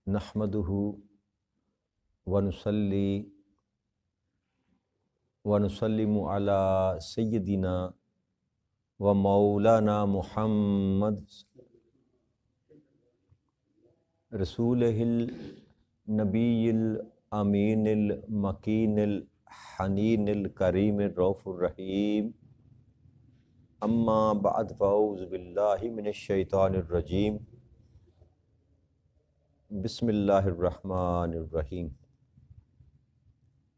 نحمدہ ونصلی ونسلم علی سیدنا و مولانا محمد رسولہ النبی الامین المکین الحنین الکریم الرؤوف الرحیم اما بعد فاعوذ باللہ من الشیطان الرجیم بسم اللہ الرحمن الرحیم۔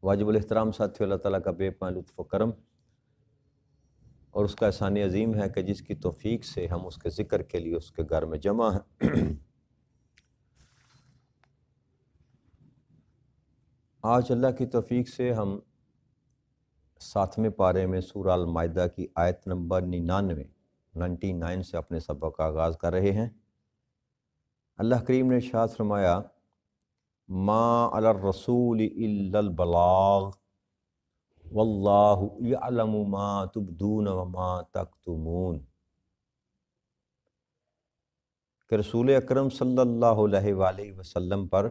واجب الاحترام ساتھیو، اللہ تعالیٰ کا بے پناہ لطف و کرم اور اس کا احسان عظیم ہے کہ جس کی توفیق سے ہم اس کے ذکر کے لیے اس کے گھر میں جمع ہیں۔ آج اللہ کی توفیق سے ہم 7ویں پارے میں سورہ المائدہ کی آیت نمبر 99 سے اپنے سبق کا آغاز کر رہے ہیں۔ اللہ کریم نے ارشاد فرمایا ما علی الرسول الا البلاغ واللہ یعلم ما تبدون وما تکتمون، کہ رسول اکرم صلی اللہ علیہ وآلہ وسلم پر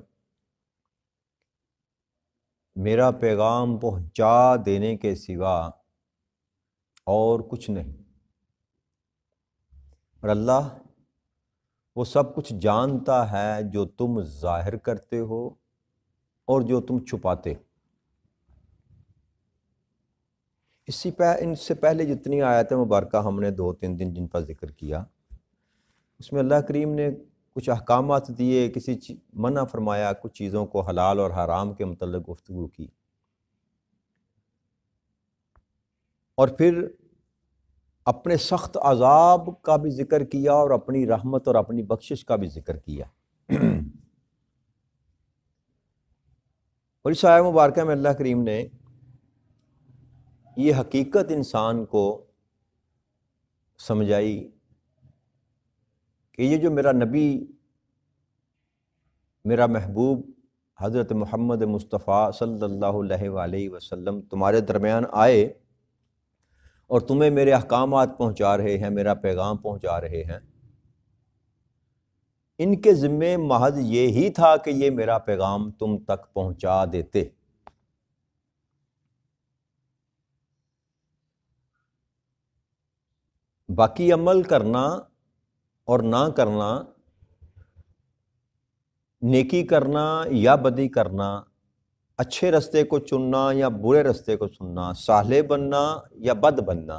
میرا پیغام پہنچا دینے کے سوا اور کچھ نہیں، اور اللہ وہ سب کچھ جانتا ہے جو تم ظاہر کرتے ہو اور جو تم چھپاتے۔ ان سے پہلے جتنی آیتیں مبارکہ ہم نے 2-3 دن جن پر ذکر کیا، اس میں اللہ کریم نے کچھ احکامات دیے، منع فرمایا، کچھ چیزوں کو حلال اور حرام کے متعلق گفتگو کی، اور پھر اپنے سخت عذاب کا بھی ذکر کیا اور اپنی رحمت اور اپنی بخشش کا بھی ذکر کیا۔ اور اس آیہ مبارکہ میں اللہ کریم نے یہ حقیقت انسان کو سمجھائی کہ یہ جو میرا نبی، میرا محبوب حضرت محمد مصطفیٰ صلی اللہ علیہ وآلہ وسلم تمہارے درمیان آئے اور تمہیں میرے احکامات پہنچا رہے ہیں، میرا پیغام پہنچا رہے ہیں، ان کے ذمے محض یہی تھا کہ یہ میرا پیغام تم تک پہنچا دیتے۔ باقی عمل کرنا اور نہ کرنا، نیکی کرنا یا بدی کرنا، اچھے رستے کو چننا یا برے رستے کو چننا، صالح بننا یا بد بننا،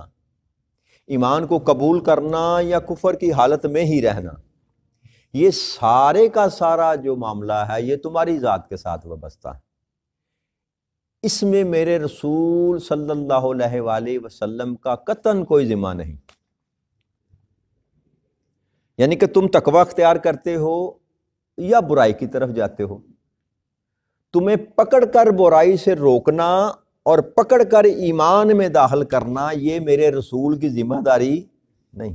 ایمان کو قبول کرنا یا کفر کی حالت میں ہی رہنا، یہ سارے کا سارا جو معاملہ ہے یہ تمہاری ذات کے ساتھ وابستہ ہے۔ اس میں میرے رسول صلی اللہ علیہ وآلہ وسلم کا قطعاً کوئی ذمہ نہیں، یعنی کہ تم تقوی اختیار کرتے ہو یا برائی کی طرف جاتے ہو، تمہیں پکڑ کر برائی سے روکنا اور پکڑ کر ایمان میں داخل کرنا یہ میرے رسول کی ذمہ داری نہیں۔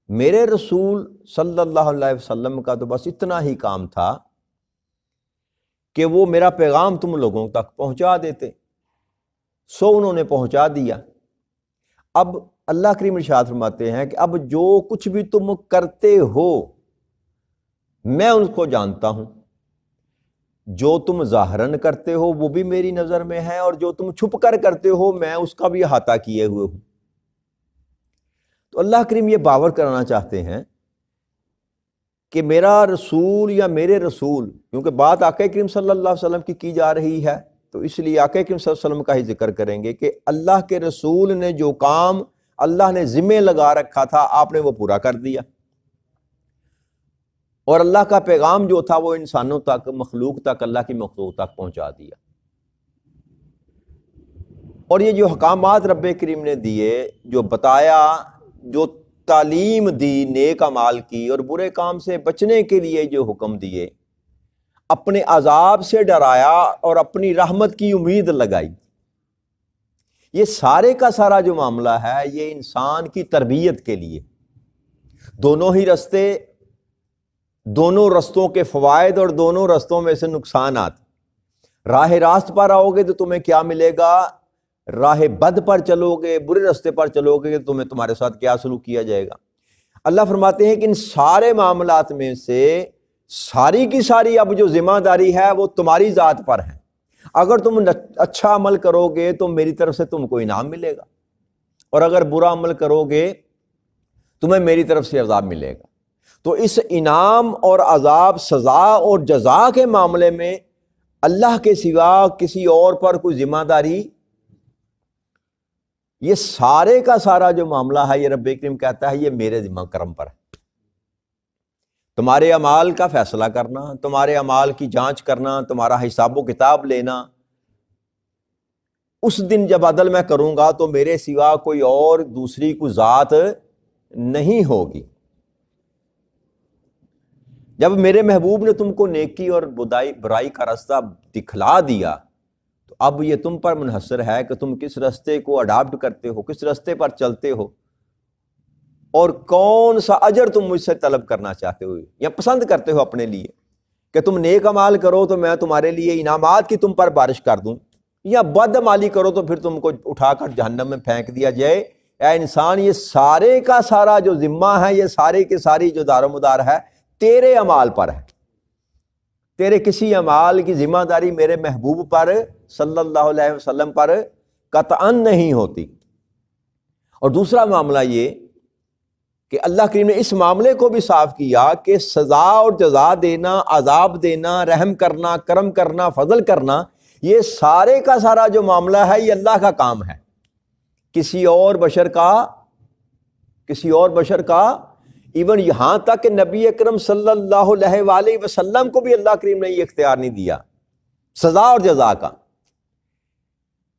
میرے رسول صلی اللہ علیہ وسلم کا تو بس اتنا ہی کام تھا کہ وہ میرا پیغام تم لوگوں تک پہنچا دیتے، سو انہوں نے پہنچا دیا۔ اب اللہ کریم ارشاد فرماتے ہیں کہ اب جو کچھ بھی تم کرتے ہو میں ان کو جانتا ہوں، جو تم ظاہراً کرتے ہو وہ بھی میری نظر میں ہے، اور جو تم چھپ کر کرتے ہو میں اس کا بھی احاطہ کیے ہوئے ہوں۔ تو اللہ کریم یہ باور کرانا چاہتے ہیں کہ میرا رسول یا میرے رسول، کیونکہ بات آقا کریم صلی اللہ علیہ وسلم کی جا رہی ہے تو اس لیے آقا کریم صلی اللہ علیہ وسلم کا ہی ذکر کریں گے کہ اللہ کے رسول نے جو کام اللہ نے ذمہ لگا رکھا تھا آپ نے وہ پورا کر دیا، اور اللہ کا پیغام جو تھا وہ انسانوں تک، مخلوق تک، اللہ کی مخلوق تک پہنچا دیا۔ اور یہ جو احکامات رب کریم نے دیے، جو بتایا، جو تعلیم دی نیک اعمال کی اور برے کام سے بچنے کے لیے جو حکم دیے، اپنے عذاب سے ڈرایا اور اپنی رحمت کی امید لگائی، یہ سارے کا سارا جو معاملہ ہے یہ انسان کی تربیت کے لیے، دونوں ہی رستے، دونوں رستوں کے فوائد اور دونوں رستوں میں سے نقصانات۔ راہ راست پر آؤ گے تو تمہیں کیا ملے گا، راہ بد پر چلو گے، برے رستے پر چلو گے تو تمہارے ساتھ کیا سلوک کیا جائے گا۔ اللہ فرماتے ہیں کہ ان سارے معاملات میں سے ساری کی ساری اب جو ذمہ داری ہے وہ تمہاری ذات پر ہے. اگر تم اچھا عمل کرو گے تو میری طرف سے تم کو انعام ملے گا، اور اگر برا عمل کرو گے تمہیں میری طرف سے عذاب ملے گا. تو اس انعام اور عذاب، سزا اور جزا کے معاملے میں اللہ کے سوا کسی اور پر کوئی ذمہ داری، یہ سارے کا سارا جو معاملہ ہے یہ رب کریم کہتا ہے یہ میرے ذمہ کرم پر ہے. تمہارے اعمال کا فیصلہ کرنا، تمہارے اعمال کی جانچ کرنا، تمہارا حساب و کتاب لینا، اس دن جب عدل میں کروں گا تو میرے سوا کوئی اور دوسری کوئی ذات نہیں ہوگی. جب میرے محبوب نے تم کو نیکی اور برائی کا راستہ دکھلا دیا تو اب یہ تم پر منحصر ہے کہ تم کس راستے کو اڈاپٹ کرتے ہو، کس راستے پر چلتے ہو، اور کون سا اجر تم مجھ سے طلب کرنا چاہتے ہو یا پسند کرتے ہو اپنے لیے، کہ تم نیک اعمال کرو تو میں تمہارے لیے انعامات کی تم پر بارش کر دوں، یا بد عمالی کرو تو پھر تم کو اٹھا کر جہنم میں پھینک دیا جائے. اے انسان، یہ سارے کا سارا جو ذمہ ہے، یہ سارے کی ساری جو دار و مدار ہے تیرے اعمال پر ہے. تیرے کسی اعمال کی ذمہ داری میرے محبوب پر صلی اللہ علیہ وسلم پر قطعاً نہیں ہوتی. اور دوسرا معاملہ یہ کہ اللہ کریم نے اس معاملے کو بھی صاف کیا کہ سزا اور جزا دینا، عذاب دینا، رحم کرنا، کرم کرنا، فضل کرنا، یہ سارے کا سارا جو معاملہ ہے یہ اللہ کا کام ہے. کسی اور بشر کا ایون یہاں تک کہ نبی اکرم صلی اللہ علیہ وآلہ وسلم کو بھی اللہ کریم نے یہ اختیار نہیں دیا سزا اور جزا کا.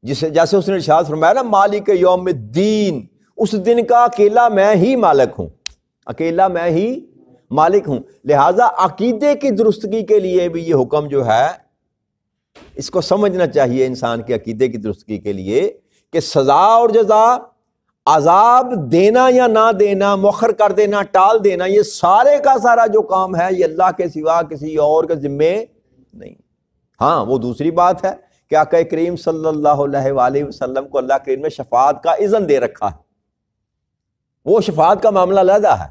جیسے اس نے ارشاد فرمایا نا، مالک یوم الدین، اس دن کا اکیلا میں ہی مالک ہوں، اکیلا میں ہی مالک ہوں. لہٰذا عقیدے کی درستگی کے لیے بھی یہ حکم جو ہے اس کو سمجھنا چاہیے انسان کے عقیدے کی درستگی کے لیے کہ سزا اور جزا، عذاب دینا یا نہ دینا، مؤخر کر دینا، ٹال دینا، یہ سارے کا سارا جو کام ہے یہ اللہ کے سوا کسی اور کے ذمے نہیں. ہاں، وہ دوسری بات ہے کہ آقا کریم صلی اللہ علیہ وآلہ وسلم کو اللہ کریم نے شفاعت کا اذن دے رکھا ہے، وہ شفاعت کا معاملہ علیحدہ ہے.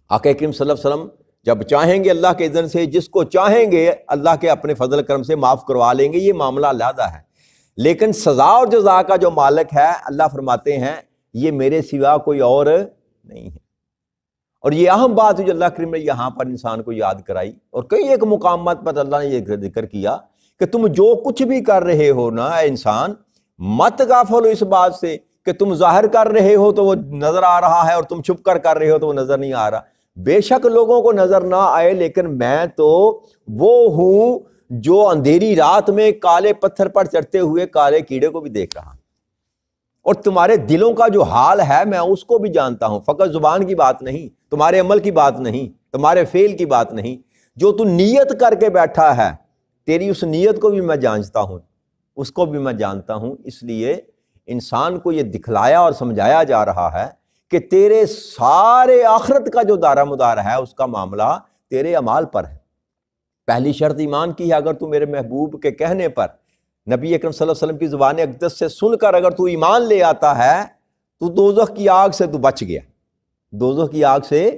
آقا کریم صلی اللہ علیہ وسلم جب چاہیں گے اللہ کے اذن سے جس کو چاہیں گے اللہ کے اپنے فضل کرم سے معاف کروا لیں گے، یہ معاملہ علیحدہ ہے. لیکن سزا اور جزا کا جو مالک ہے اللہ فرماتے ہیں یہ میرے سوا کوئی اور نہیں ہے. اور یہ اہم بات جو اللہ کریم نے یہاں پر انسان کو یاد کرائی، اور کئی ایک مقامات پر اللہ نے یہ ذکر کیا کہ تم جو کچھ بھی کر رہے ہو نا اے انسان، مت غافل ہو اس بات سے کہ تم ظاہر کر رہے ہو تو وہ نظر آ رہا ہے اور تم چھپ کر رہے ہو تو وہ نظر نہیں آ رہا. بے شک لوگوں کو نظر نہ آئے، لیکن میں تو وہ ہوں جو اندھیری رات میں کالے پتھر پر چڑھتے ہوئے کالے کیڑے کو بھی دیکھ رہا ہوں، اور تمہارے دلوں کا جو حال ہے میں اس کو بھی جانتا ہوں. فقط زبان کی بات نہیں، تمہارے عمل کی بات نہیں، تمہارے فعل کی بات نہیں، جو تو نیت کر کے بیٹھا ہے تیری اس نیت کو بھی میں جانتا ہوں، اس کو بھی میں جانتا ہوں. اس لیے انسان کو یہ دکھلایا اور سمجھایا جا رہا ہے کہ تیرے سارے آخرت کا جو دارہ مدار ہے اس کا معاملہ تیرے اعمال پر ہے. پہلی شرط ایمان کی ہے، اگر تو میرے محبوب کے کہنے پر نبی اکرم صلی اللہ علیہ وسلم کی زبان اقدس سے سن کر اگر تو ایمان لے آتا ہے تو دوزخ کی آگ سے تو بچ گیا، دوزخ کی آگ سے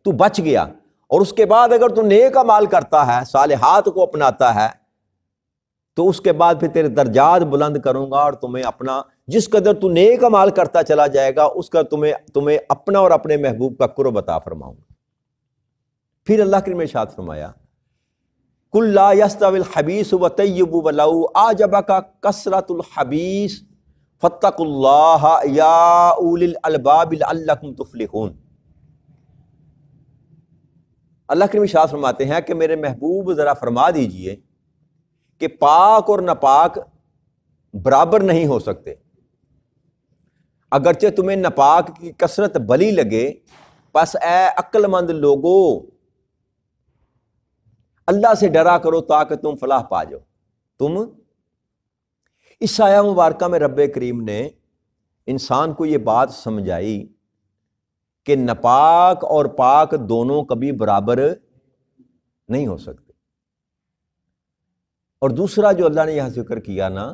تو بچ گیا. اور اس کے بعد اگر تو نیک اعمال کرتا ہے، صالحات کو اپناتا ہے، تو اس کے بعد پھر تیرے درجات بلند کروں گا، اور تمہیں اپنا جس قدر تو نیک اعمال کرتا چلا جائے گا اس کا تمہیں اپنا اور اپنے محبوب کا قرب عطا فرماؤں گا. پھر اللہ کریم نے ارشاد فرمایا قُلْ لَا يَسْتَوِي الْخَبِيثُ وَالطَّيِّبُ وَلَوْ أَعْجَبَكَ كَثْرَةُ الْخَبِيثِ فَاتَّقُوا اللَّهَ يَا أُولِي الْأَلْبَابِ لَعَلَّكُمْ تُفْلِحُونَ. اللہ کریم ارشاد فرماتے ہیں کہ میرے محبوب ذرا فرما دیجئے کہ پاک اور ناپاک برابر نہیں ہو سکتے. اگرچہ تمہیں ناپاک کی کثرت بلی لگے، پس اے عقل مند لوگو اللہ سے ڈرا کرو تاکہ تم فلاح پا جاؤ. تم اس آیہ مبارکہ میں رب کریم نے انسان کو یہ بات سمجھائی کہ ناپاک اور پاک دونوں کبھی برابر نہیں ہو سکتے. اور دوسرا جو اللہ نے یہاں ذکر کیا نا،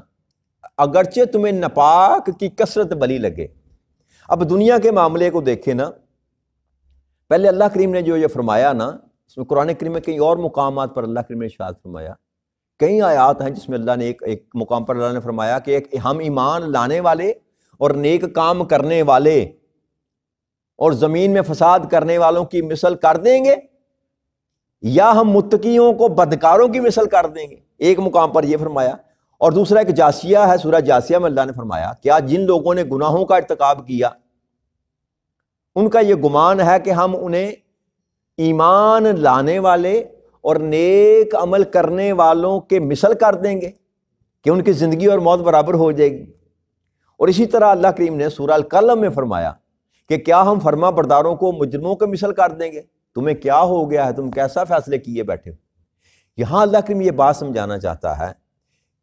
اگرچہ تمہیں ناپاک کی کثرت بلی لگے. اب دنیا کے معاملے کو دیکھیں نا، پہلے اللہ کریم نے جو یہ فرمایا نا اس میں قرآن کریم میں کئی اور مقامات پر اللہ کریم نے ارشاد فرمایا، کئی آیات ہیں جس میں اللہ نے ایک مقام پر اللہ نے فرمایا کہ ہم ایمان لانے والے اور نیک کام کرنے والے اور زمین میں فساد کرنے والوں کی مثل کر دیں گے، یا ہم متقیوں کو بدکاروں کی مثل کر دیں گے۔ ایک مقام پر یہ فرمایا، اور دوسرا ایک جاسیہ ہے، سورہ جاسیہ میں اللہ نے فرمایا کیا جن لوگوں نے گناہوں کا ارتکاب کیا ان کا یہ گمان ہے کہ ہم انہیں ایمان لانے والے اور نیک عمل کرنے والوں کے مثل کر دیں گے کہ ان کی زندگی اور موت برابر ہو جائے گی۔ اور اسی طرح اللہ کریم نے سورہ القلم میں فرمایا کہ کیا ہم فرما برداروں کو مجرموں کے مثل کر دیں گے، تمہیں کیا ہو گیا ہے، تم کیسا فیصلے کیے بیٹھے ہو۔ یہاں اللہ کریم یہ بات سمجھانا چاہتا ہے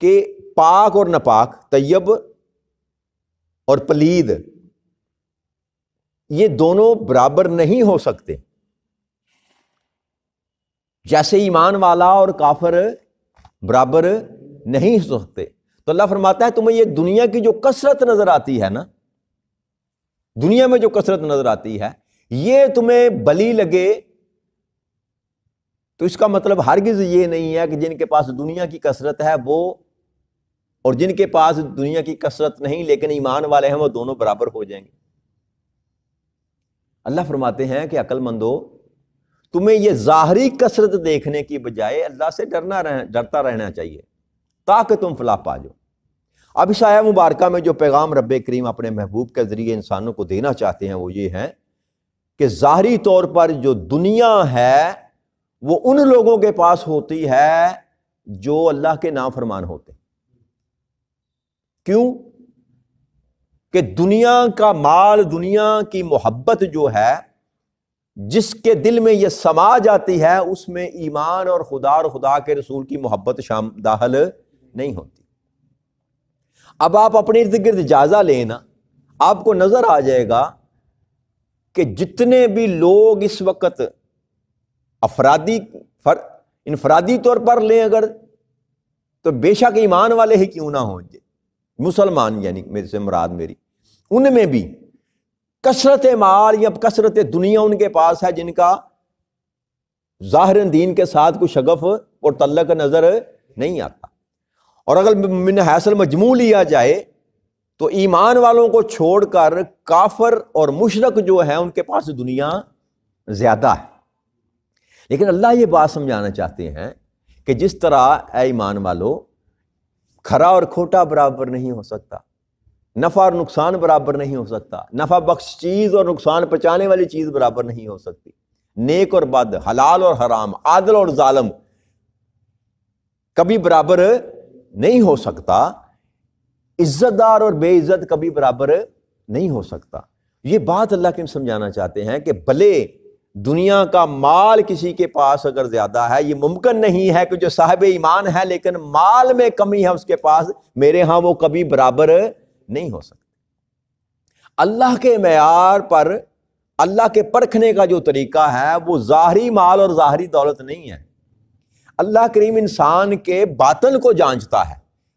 کہ پاک اور ناپاک، طیب اور پلید، یہ دونوں برابر نہیں ہو سکتے، جیسے ایمان والا اور کافر برابر نہیں ہو سکتے۔ تو اللہ فرماتا ہے تمہیں یہ دنیا کی جو کثرت نظر آتی ہے نا، دنیا میں جو کثرت نظر آتی ہے، یہ تمہیں بلی لگے تو اس کا مطلب ہرگز یہ نہیں ہے کہ جن کے پاس دنیا کی کثرت ہے وہ اور جن کے پاس دنیا کی کثرت نہیں لیکن ایمان والے ہیں وہ دونوں برابر ہو جائیں گے۔ اللہ فرماتے ہیں کہ عقل مندو، تمہیں یہ ظاہری کثرت دیکھنے کی بجائے اللہ سے ڈرتا رہنا چاہیے تاکہ تم فلاح پا جاؤ۔ اب اس آیہ مبارکہ میں جو پیغام رب کریم اپنے محبوب کے ذریعے انسانوں کو دینا چاہتے ہیں وہ یہ ہے کہ ظاہری طور پر جو دنیا ہے وہ ان لوگوں کے پاس ہوتی ہے جو اللہ کے نافرمان ہوتے ہیں۔ کیوں؟ کہ دنیا کا مال، دنیا کی محبت جو ہے، جس کے دل میں یہ سما جاتی ہے، اس میں ایمان اور خدا کے رسول کی محبت داخل نہیں ہوتی۔ اب آپ اپنے ارد گرد جائزہ لینا، آپ کو نظر آ جائے گا کہ جتنے بھی لوگ اس وقت انفرادی طور پر لیں اگر، تو بے شک ایمان والے ہی کیوں نہ ہوں، مسلمان یعنی میرے سے مراد میری، ان میں بھی کثرت مال یا کثرت دنیا ان کے پاس ہے جن کا ظاہر دین کے ساتھ کوئی شغف اور تعلق نظر نہیں آتا۔ اور اگر من حیث المجموع لیا جائے تو ایمان والوں کو چھوڑ کر کافر اور مشرک جو ہیں ان کے پاس دنیا زیادہ ہے۔ لیکن اللہ یہ بات سمجھانا چاہتے ہیں کہ جس طرح اے ایمان والو کھرا اور کھوٹا برابر نہیں ہو سکتا، نفع اور نقصان برابر نہیں ہو سکتا، نفع بخش چیز اور نقصان پہنچانے والی چیز برابر نہیں ہو سکتی، نیک اور بد، حلال اور حرام، عادل اور ظالم کبھی برابر نہیں ہو سکتا، عزت دار اور بے عزت کبھی برابر نہیں ہو سکتا۔ یہ بات اللہ کے سمجھانا چاہتے ہیں کہ بھلے دنیا کا مال کسی کے پاس اگر زیادہ ہے، یہ ممکن نہیں ہے کہ جو صاحب ایمان ہے لیکن مال میں کمی ہے اس کے پاس، میرے ہاں وہ کبھی برابر نہیں ہو سکتے۔ اللہ کے معیار پر اللہ کے پرکھنے کا جو طریقہ ہے وہ ظاہری مال اور ظاہری دولت نہیں ہے۔ اللہ کریم انسان کے باطن کو جانچتا ہے،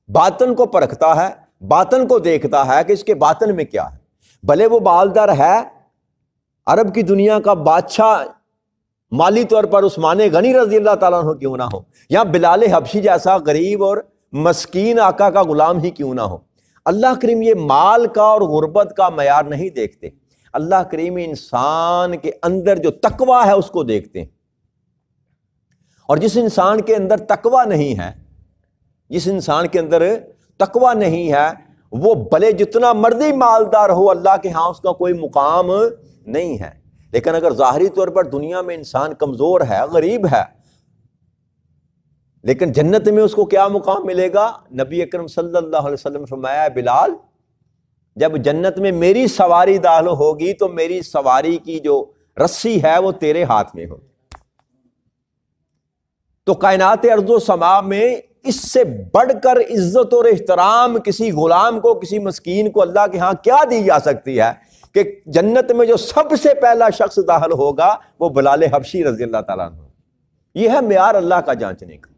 باطن کو پرکھتا ہے، باطن کو دیکھتا ہے کہ اس کے باطن میں کیا ہے۔ بھلے وہ مالدار ہے، عرب کی دنیا کا بادشاہ مالی طور پر عثمان غنی رضی اللہ تعالیٰ عنہ کیوں نہ ہو، یا بلال حبشی جیسا غریب اور مسکین آقا کا غلام ہی کیوں نہ ہو، اللہ کریم یہ مال کا اور غربت کا معیار نہیں دیکھتے۔ اللہ کریم انسان کے اندر جو تقوی ہے اس کو دیکھتے ہیں، اور جس انسان کے اندر تقوی نہیں ہے، جس انسان کے اندر تقوی نہیں ہے، وہ بھلے جتنا مرضی مالدار ہو، اللہ کے ہاں اس کا کوئی مقام نہیں ہے۔ لیکن اگر ظاہری طور پر دنیا میں انسان کمزور ہے، غریب ہے، لیکن جنت میں اس کو کیا مقام ملے گا؟ نبی اکرم صلی اللہ علیہ وسلم نے فرمایا، بلال جب جنت میں میری سواری داخل ہوگی تو میری سواری کی جو رسی ہے وہ تیرے ہاتھ میں ہوگی۔ تو کائنات ارض و سما میں اس سے بڑھ کر عزت اور احترام کسی غلام کو، کسی مسکین کو اللہ کے ہاں کیا دی جا سکتی ہے کہ جنت میں جو سب سے پہلا شخص داخل ہوگا وہ بلال حبشی رضی اللہ تعالیٰ عنہ۔ یہ ہے معیار اللہ کا جانچنے کا۔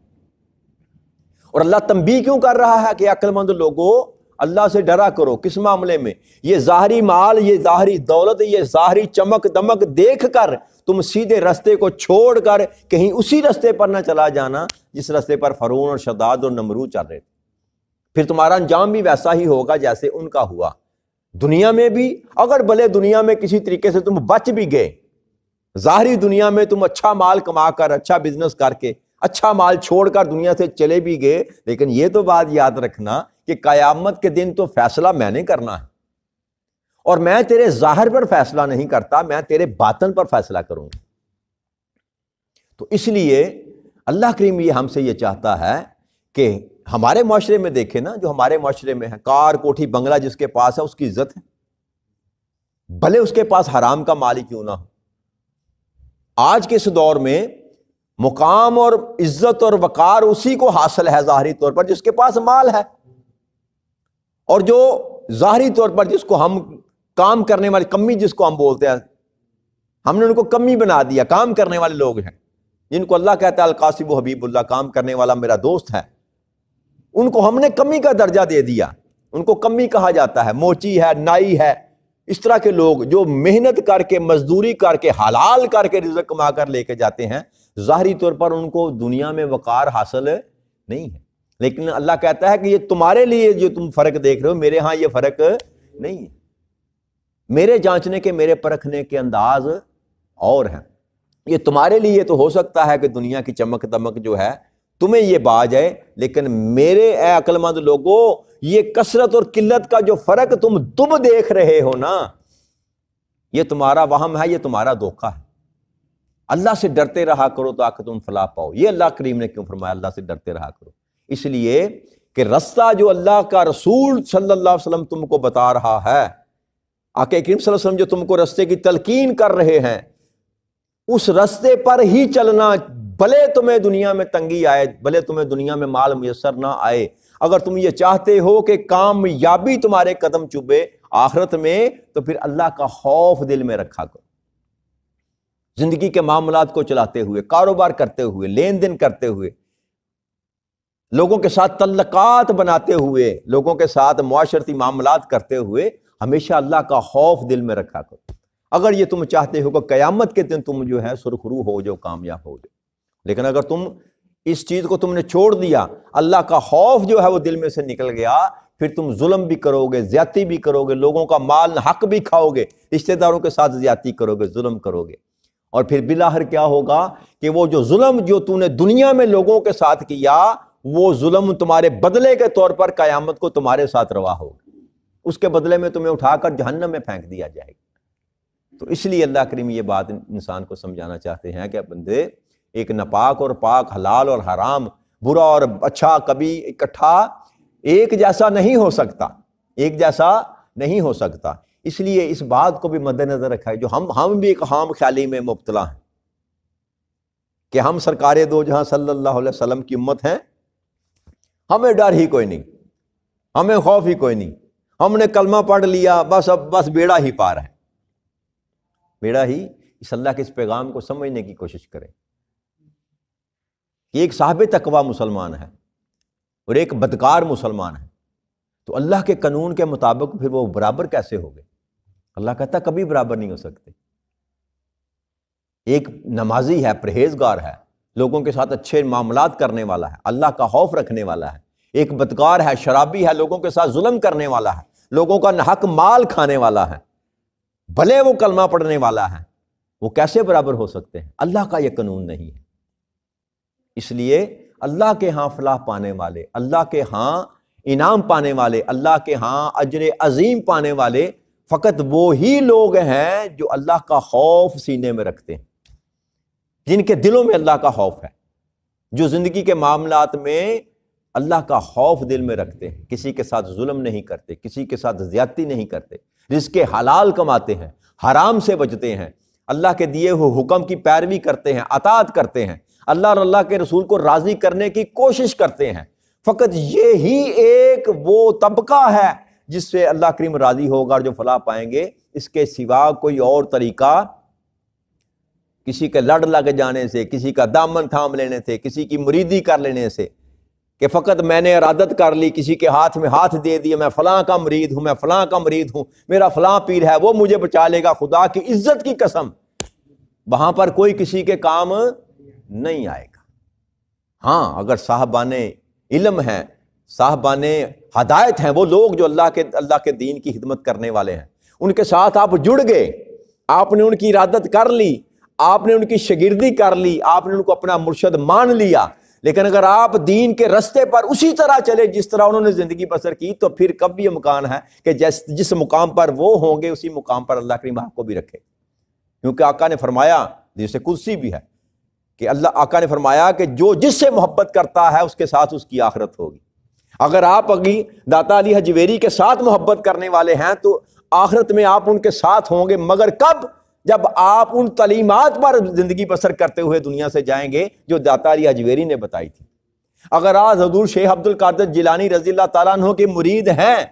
اور اللہ تنبیہ کیوں کر رہا ہے کہ عقل مند لوگوں، اللہ سے ڈرا کرو۔ کس معاملے میں؟ یہ ظاہری مال، یہ ظاہری دولت، یہ ظاہری چمک دمک دیکھ کر تم سیدھے رستے کو چھوڑ کر کہیں اسی رستے پر نہ چلا جانا جس رستے پر فرعون اور شداد اور نمرود چل رہے تھے۔ پھر تمہارا انجام بھی ویسا ہی ہوگا جیسے ان کا ہوا۔ دنیا میں بھی اگر بھلے دنیا میں کسی طریقے سے تم بچ بھی گئے، ظاہری دنیا میں تم اچھا مال کما کر، اچھا بزنس کر کے، اچھا مال چھوڑ کر دنیا سے چلے بھی گئے، لیکن یہ تو بات یاد رکھنا کہ قیامت کے دن تو فیصلہ میں نے کرنا ہے، اور میں تیرے ظاہر پر فیصلہ نہیں کرتا، میں تیرے باطن پر فیصلہ کروں گا۔ تو اس لیے اللہ کریم یہ ہم سے یہ چاہتا ہے کہ ہمارے معاشرے میں دیکھیں نا، جو ہمارے معاشرے میں ہے، کار کوٹھی بنگلہ جس کے پاس ہے اس کی عزت ہے، بھلے اس کے پاس حرام کا مال ہی کیوں نہ ہو۔ آج کے اس دور میں مقام اور عزت اور وقار اسی کو حاصل ہے ظاہری طور پر جس کے پاس مال ہے، اور جو ظاہری طور پر جس کو ہم کام کرنے والے، کمی جس کو ہم بولتے ہیں، ہم نے ان کو کمی بنا دیا۔ کام کرنے والے لوگ ہیں جن کو اللہ کہتا ہے القاسم و حبیب اللہ، کام کرنے والا میرا دوست ہے، ان کو ہم نے کمی کا درجہ دے دیا، ان کو کمی کہا جاتا ہے، موچی ہے، نائی ہے۔ اس طرح کے لوگ جو محنت کر کے، مزدوری کر کے، حلال کر کے رزق کما کر لے کے جاتے ہیں، ظاہری طور پر ان کو دنیا میں وقار حاصل نہیں ہے، لیکن اللہ کہتا ہے کہ یہ تمہارے لیے جو تم فرق دیکھ رہے ہو، میرے ہاں یہ فرق نہیں ہے۔ میرے جانچنے کے، میرے پرکھنے کے انداز اور ہیں۔ یہ تمہارے لیے تو ہو سکتا ہے کہ دنیا کی چمک دمک جو ہے تمہیں یہ با جائے، لیکن میرے اے عقل مند لوگوں، یہ کثرت اور قلت کا جو فرق تم دیکھ رہے ہو نا، یہ تمہارا وہم ہے، یہ تمہارا دھوکہ ہے۔ اللہ سے ڈرتے رہا کرو تاکہ تم فلاح پاؤ۔ یہ اللہ کریم نے کیوں فرمایا اللہ سے ڈرتے رہا کرو؟ اس لیے کہ رستہ جو اللہ کا رسول صلی اللہ علیہ وسلم تم کو بتا رہا ہے، آقا کریم صلی اللہ علیہ وسلم جو تم کو رستے کی تلقین کر رہے ہیں، اس رستے پر ہی چلنا، بھلے تمہیں دنیا میں تنگی آئے، بھلے تمہیں دنیا میں مال میسر نہ آئے، اگر تم یہ چاہتے ہو کہ کامیابی تمہارے قدم چوبے آخرت میں، تو پھر اللہ کا خوف دل میں رکھا کرو۔ زندگی کے معاملات کو چلاتے ہوئے، کاروبار کرتے ہوئے، لین دین کرتے ہوئے، لوگوں کے ساتھ تعلقات بناتے ہوئے، لوگوں کے ساتھ معاشرتی معاملات کرتے ہوئے ہمیشہ اللہ کا خوف دل میں رکھا کرو۔ اگر یہ تم چاہتے ہو کہ قیامت کے دن تم جو ہے سرخرو ہو جاؤ، کامیاب ہو جاؤ، لیکن اگر تم اس چیز کو تم نے چھوڑ دیا، اللہ کا خوف جو ہے وہ دل میں سے نکل گیا، پھر تم ظلم بھی کرو گے، زیادتی بھی کرو گے، لوگوں کا مال حق بھی کھاؤ گے، رشتہ داروں کے ساتھ زیادتی کرو گے، ظلم کرو گے، اور پھر بالآخر کیا ہوگا کہ وہ جو ظلم جو تو نے دنیا میں لوگوں کے ساتھ کیا، وہ ظلم تمہارے بدلے کے طور پر قیامت کو تمہارے ساتھ روا ہوگا، اس کے بدلے میں تمہیں اٹھا کر جہنم میں پھینک دیا جائے گا۔ تو اس لیے اللہ کریم یہ بات انسان کو سمجھانا چاہتے ہیں کہ بندے، ایک ناپاک اور پاک، حلال اور حرام، برا اور اچھا کبھی اکٹھا ایک جیسا نہیں ہو سکتا، ایک جیسا نہیں ہو سکتا۔ اس لیے اس بات کو بھی مد نظر رکھا ہے، جو ہم بھی ایک خام خیالی میں مبتلا ہیں کہ ہم سرکار دو جہاں صلی اللہ علیہ وسلم کی امت ہیں، ہمیں ڈر ہی کوئی نہیں، ہمیں خوف ہی کوئی نہیں، ہم نے کلمہ پڑھ لیا، بس بیڑا ہی پار ہے۔ بیڑا ہی، اس اللہ کے اس پیغام کو سمجھنے کی کوشش کریں کہ ایک صاحب تقوی مسلمان ہے اور ایک بدکار مسلمان ہے، تو اللہ کے قانون کے مطابق پھر وہ برابر کیسے ہو گئے؟ اللہ کہتا کبھی برابر نہیں ہو سکتے۔ ایک نمازی ہے، پرہیزگار ہے، لوگوں کے ساتھ اچھے معاملات کرنے والا ہے، اللہ کا خوف رکھنے والا ہے، ایک بدکار ہے، شرابی ہے، لوگوں کے ساتھ ظلم کرنے والا ہے، لوگوں کا ناحق مال کھانے والا ہے، بھلے وہ کلمہ پڑھنے والا ہے، وہ کیسے برابر ہو سکتے ہیں؟ اللہ کا یہ قانون نہیں ہے۔ اس لیے اللہ کے ہاں فلاح پانے والے، اللہ کے ہاں انعام پانے والے، اللہ کے ہاں اجر عظیم پانے والے فقط وہی لوگ ہیں جو اللہ کا خوف سینے میں رکھتے ہیں، جن کے دلوں میں اللہ کا خوف ہے، جو زندگی کے معاملات میں اللہ کا خوف دل میں رکھتے ہیں، کسی کے ساتھ ظلم نہیں کرتے، کسی کے ساتھ زیادتی نہیں کرتے، رزق حلال کماتے ہیں، حرام سے بچتے ہیں، اللہ کے دیے ہوئے حکم کی پیروی کرتے ہیں، اطاعت کرتے ہیں، اللہ اور اللہ کے رسول کو راضی کرنے کی کوشش کرتے ہیں۔ فقط یہی ایک وہ طبقہ ہے جس سے اللہ کریم راضی ہوگا اور جو فلاح پائیں گے۔ اس کے سوا کوئی اور طریقہ، کسی کے لڑ لگ جانے سے، کسی کا دامن تھام لینے سے، کسی کی مریدی کر لینے سے کہ فقط میں نے ارادت کر لی، کسی کے ہاتھ میں ہاتھ دے دیا، میں فلاں کا مرید ہوں، میں فلاں کا مرید ہوں، میرا فلاں پیر ہے وہ مجھے بچا لے گا، خدا کی عزت کی قسم وہاں پر کوئی کسی کے کام نہیں آئے گا۔ ہاں اگر صاحبان علم ہیں، صاحبان ہدایت ہیں، وہ لوگ جو اللہ کے دین کی خدمت کرنے والے ہیں، ان کے ساتھ آپ جڑ گئے، آپ نے ان کی ارادت کر لی، آپ نے ان کی شاگردی کر لی، آپ نے ان کو اپنا مرشد مان لیا، لیکن اگر آپ دین کے رستے پر اسی طرح چلے جس طرح انہوں نے زندگی بسر کی، تو پھر کب یہ مکان ہے کہ جس مقام پر وہ ہوں گے اسی مقام پر اللہ کریم آپ کو بھی رکھے۔ کیونکہ آقا نے فرمایا، جسے قدسی بھی ہے، کہ آقا نے فرمایا کہ جو جس سے محبت کرتا ہے اس کے ساتھ اس کی آخرت ہوگی۔ اگر آپ داتا علی حجویری کے ساتھ محبت کرنے والے ہیں تو آخرت میں آپ ان کے ساتھ ہوں گے، مگر کب؟ جب آپ ان تعلیمات پر زندگی بسر کرتے ہوئے دنیا سے جائیں گے جو داتا علی حجویری نے بتائی تھی۔ اگر آج حضور شیخ عبد القادر جیلانی رضی اللہ تعالیٰ عنہ کے مرید ہیں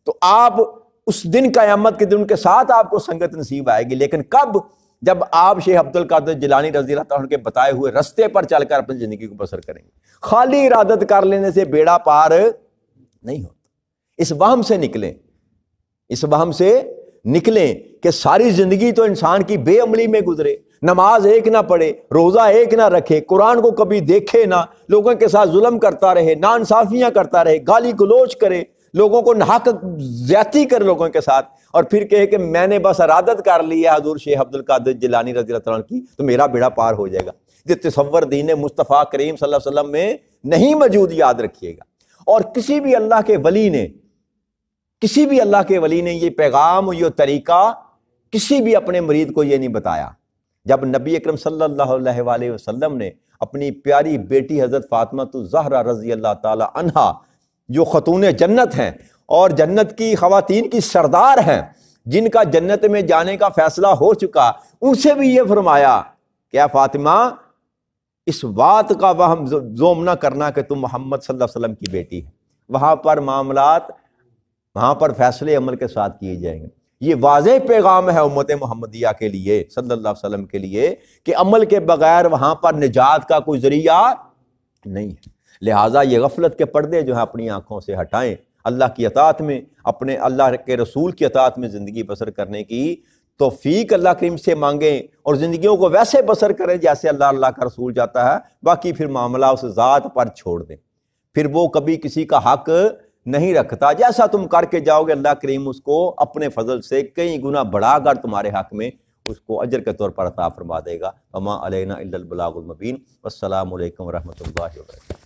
تو آپ اس دن قیامت کے دن ان کے ساتھ آپ کو سنگت نصیب آئے گی، لیکن کب؟ جب آپ شیخ عبد القادر جیلانی رضی اللہ تعالیٰ عنہ کے بتائے ہوئے رستے پر چل کر اپنی زندگی کو بسر کریں گے۔ خالی ارادت کر لینے سے بیڑا پار نہیں ہوتا۔ اس وہم سے نکلیں، اس وہم سے نکلیں کہ ساری زندگی تو انسان کی بے عملی میں گزرے، نماز ایک نہ پڑھے، روزہ ایک نہ رکھے، قرآن کو کبھی دیکھے نہ، لوگوں کے ساتھ ظلم کرتا رہے، ناانصافیاں کرتا رہے، گالی گلوچ کرے، لوگوں کو ناحق زیادتی کرے لوگوں کے ساتھ، اور پھر کہے کہ میں نے بس ارادت کر لی ہے حضور شیخ عبد القادر جیلانی رضی اللہ تعالیٰ کی تو میرا بیڑا پار ہو جائے گا۔ یہ تصور دین مصطفیٰ کریم صلی اللہ علیہ وسلم میں نہیں موجود، یاد رکھیے گا۔ اور کسی بھی اللہ کے ولی نے یہ پیغام، یہ طریقہ کسی بھی اپنے مرید کو یہ نہیں بتایا۔ جب نبی اکرم صلی اللہ علیہ وآلہ وسلم نے اپنی پیاری بیٹی حضرت فاطمہ الزہرا رضی اللہ تعالی عنہا، جو خاتون جنت ہیں اور جنت کی خواتین کی سردار ہیں، جن کا جنت میں جانے کا فیصلہ ہو چکا، ان سے بھی یہ فرمایا کہ اے فاطمہ، اس بات کا وہم زوم نہ کرنا کہ تم محمد صلی اللہ علیہ وسلم کی بیٹی ہے۔ وہاں پر معاملات، وہاں پر فیصلے عمل کے ساتھ کیے جائیں گے۔ یہ واضح پیغام ہے امت محمدیہ کے لیے، صلی اللہ علیہ وسلم کے لیے، کہ عمل کے بغیر وہاں پر نجات کا کوئی ذریعہ نہیں ہے۔ لہٰذا یہ غفلت کے پردے جو ہیں اپنی آنکھوں سے ہٹائیں، اللہ کی اطاعت میں، اپنے اللہ کے رسول کی اطاعت میں زندگی بسر کرنے کی توفیق اللہ کریم سے مانگیں، اور زندگیوں کو ویسے بسر کریں جیسے اللہ کا رسول جاتا ہے۔ باقی پھر معاملہ اس ذات پر چھوڑ دیں، پھر وہ کبھی کسی کا حق نہیں رکھتا۔ جیسا تم کر کے جاؤ گے اللہ کریم اس کو اپنے فضل سے کئی گنا بڑھا کر تمہارے حق میں اس کو اجر کے طور پر عطا فرما دے گا۔ وما علینا الا البلاغ المبین۔ والسلام علیکم ورحمۃ اللہ وبرکاتہ۔